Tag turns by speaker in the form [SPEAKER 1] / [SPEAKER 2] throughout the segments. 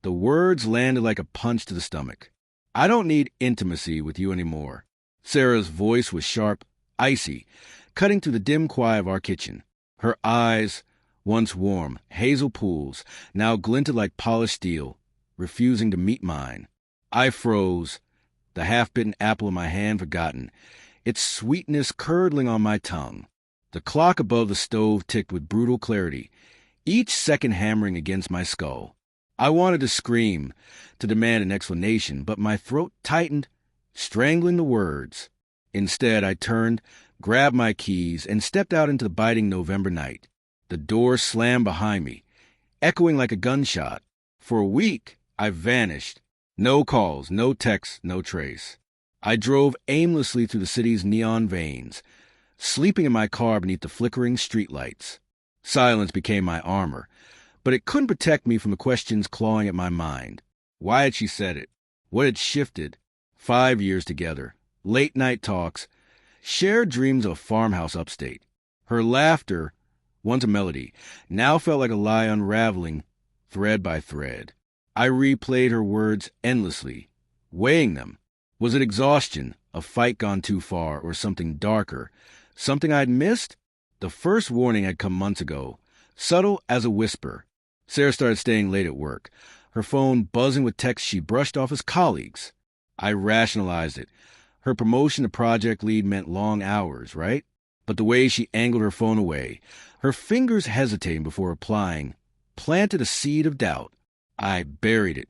[SPEAKER 1] The words landed like a punch to the stomach. I don't need intimacy with you anymore. Sarah's voice was sharp, icy, cutting through the dim quiet of our kitchen. Her eyes, once warm, hazel pools, now glinted like polished steel, refusing to meet mine. I froze, the half-bitten apple in my hand forgotten, its sweetness curdling on my tongue. The clock above the stove ticked with brutal clarity, each second hammering against my skull. I wanted to scream, to demand an explanation, but my throat tightened, strangling the words. Instead, I turned, grabbed my keys, and stepped out into the biting November night. The door slammed behind me, echoing like a gunshot. For a week, I vanished. No calls, no texts, no trace. I drove aimlessly through the city's neon veins, sleeping in my car beneath the flickering streetlights. Silence became my armor, but it couldn't protect me from the questions clawing at my mind. Why had she said it? What had shifted? 5 years together, late-night talks, shared dreams of a farmhouse upstate. Her laughter, once a melody, now felt like a lie unraveling thread by thread. I replayed her words endlessly, weighing them. Was it exhaustion, a fight gone too far, or something darker? Something I'd missed? The first warning had come months ago, subtle as a whisper. Sarah started staying late at work, her phone buzzing with texts she brushed off as colleagues. I rationalized it. Her promotion to project lead meant long hours, right? But the way she angled her phone away, her fingers hesitating before replying, planted a seed of doubt. I buried it,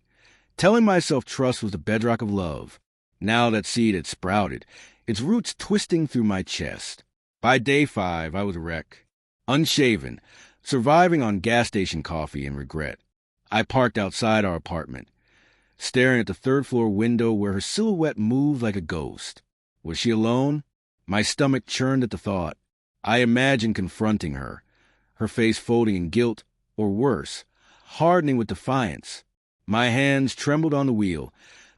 [SPEAKER 1] telling myself trust was the bedrock of love. Now that seed had sprouted, its roots twisting through my chest. By day 5, I was a wreck. Unshaven, surviving on gas station coffee and regret. I parked outside our apartment, staring at the third-floor window where her silhouette moved like a ghost. Was she alone? My stomach churned at the thought. I imagined confronting her, her face folding in guilt, or worse, hardening with defiance. My hands trembled on the wheel,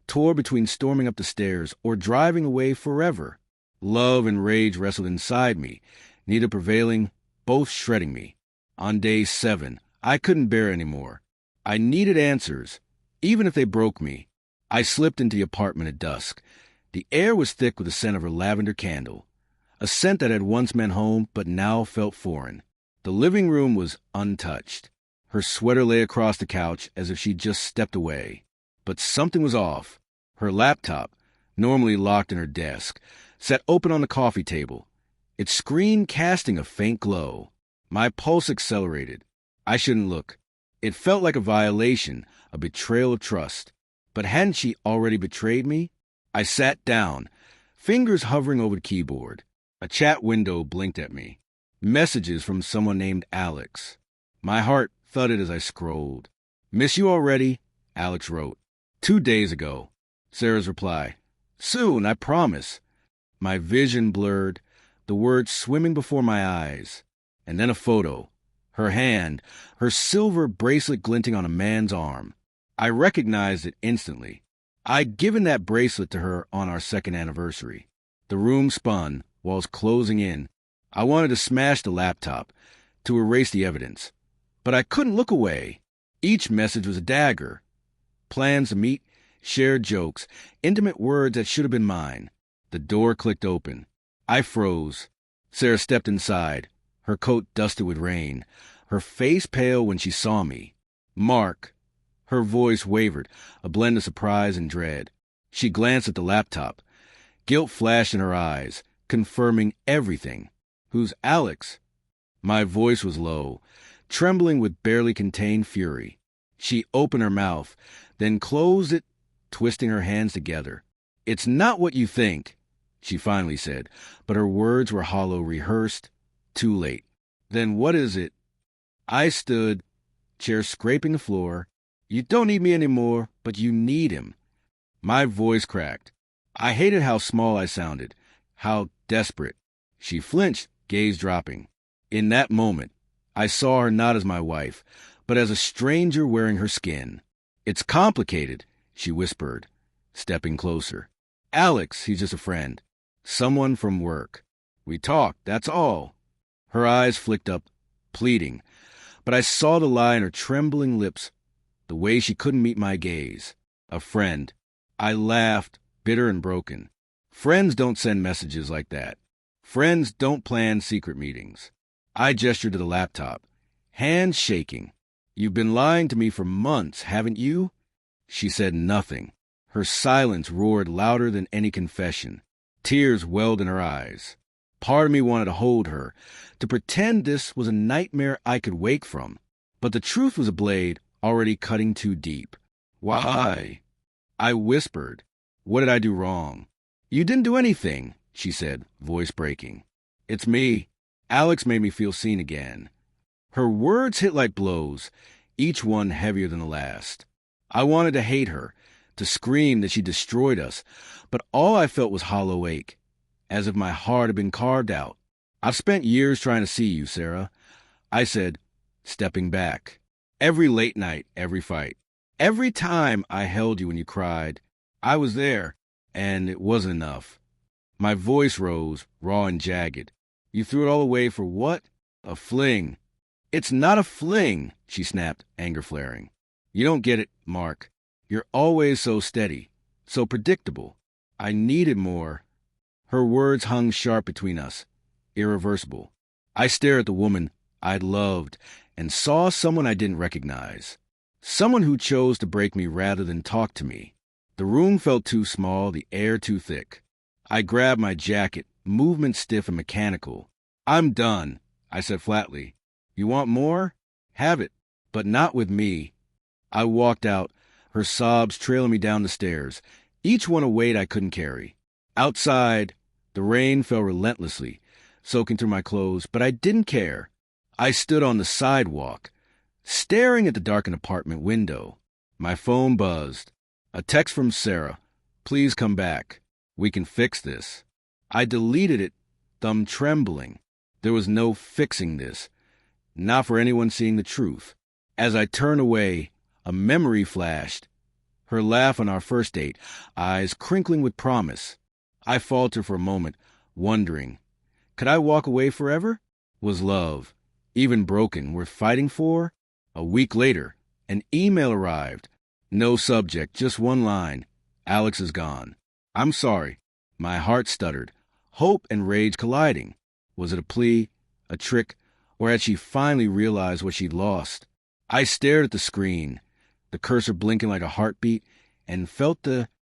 [SPEAKER 1] tore between storming up the stairs or driving away forever. Love and rage wrestled inside me, neither prevailing, both shredding me. On day 7, I couldn't bear anymore. I needed answers, even if they broke me. I slipped into the apartment at dusk. The air was thick with the scent of her lavender candle, a scent that had once meant home but now felt foreign. The living room was untouched. Her sweater lay across the couch as if she'd just stepped away. But something was off. Her laptop, normally locked in her desk, sat open on the coffee table, its screen casting a faint glow. My pulse accelerated. I shouldn't look. It felt like a violation, a betrayal of trust. But hadn't she already betrayed me? I sat down, fingers hovering over the keyboard. A chat window blinked at me. Messages from someone named Alex. My heart thudded as I scrolled. "Miss you already?" Alex wrote. 2 days ago. Sarah's reply. "Soon, I promise." My vision blurred, the words swimming before my eyes. And then a photo. Her hand, her silver bracelet glinting on a man's arm. I recognized it instantly. I'd given that bracelet to her on our 2nd anniversary. The room spun, walls closing in. I wanted to smash the laptop, to erase the evidence. But I couldn't look away. Each message was a dagger. Plans to meet, shared jokes, intimate words that should have been mine. The door clicked open. I froze. Sarah stepped inside, her coat dusted with rain, her face pale when she saw me. "Mark." Her voice wavered, a blend of surprise and dread. She glanced at the laptop. Guilt flashed in her eyes, confirming everything. "Who's Alex?" My voice was low, trembling with barely contained fury. She opened her mouth, then closed it, twisting her hands together. "It's not what you think," she finally said, but her words were hollow, rehearsed, too late. "Then what is it?" I stood, chair scraping the floor. "You don't need me anymore, but you need him." My voice cracked. I hated how small I sounded, how desperate. She flinched, gaze dropping. In that moment, I saw her not as my wife, but as a stranger wearing her skin. "It's complicated," she whispered, stepping closer. "Alex, he's just a friend. Someone from work. We talked, that's all." Her eyes flicked up, pleading, but I saw the lie in her trembling lips, the way she couldn't meet my gaze. A friend. I laughed, bitter and broken. Friends don't send messages like that. Friends don't plan secret meetings. I gestured to the laptop, hands shaking. You've been lying to me for months, haven't you? She said nothing. Her silence roared louder than any confession. Tears welled in her eyes. Part of me wanted to hold her, to pretend this was a nightmare I could wake from. But the truth was a blade already cutting too deep. Why? I whispered. What did I do wrong? You didn't do anything, she said, voice breaking. It's me. Alex made me feel seen again. Her words hit like blows, each one heavier than the last. I wanted to hate her, to scream that she destroyed us, but all I felt was hollow ache, as if my heart had been carved out. I've spent years trying to see you, Sarah, I said, stepping back. Every late night, every fight. Every time I held you when you cried, I was there, and it wasn't enough. My voice rose, raw and jagged. You threw it all away for what? A fling. It's not a fling, she snapped, anger flaring. You don't get it, Mark. You're always so steady, so predictable. I needed more. Her words hung sharp between us, irreversible. I stared at the woman I'd loved and saw someone I didn't recognize. Someone who chose to break me rather than talk to me. The room felt too small, the air too thick. I grabbed my jacket, movement stiff and mechanical. I'm done, I said flatly. You want more? Have it, but not with me. I walked out, her sobs trailing me down the stairs, each one a weight I couldn't carry. Outside, the rain fell relentlessly, soaking through my clothes, but I didn't care. I stood on the sidewalk, staring at the darkened apartment window. My phone buzzed. A text from Sarah. Please come back. We can fix this. I deleted it, thumb trembling. There was no fixing this. Not for anyone seeing the truth. As I turned away, a memory flashed. Her laugh on our first date, eyes crinkling with promise. I faltered for a moment, wondering, could I walk away forever? Was love, even broken, worth fighting for? A week later, an email arrived. No subject, just one line. Alex is gone. I'm sorry. My heart stuttered. Hope and rage colliding. Was it a plea, a trick, or had she finally realized what she'd lost? I stared at the screen, the cursor blinking like a heartbeat, and felt the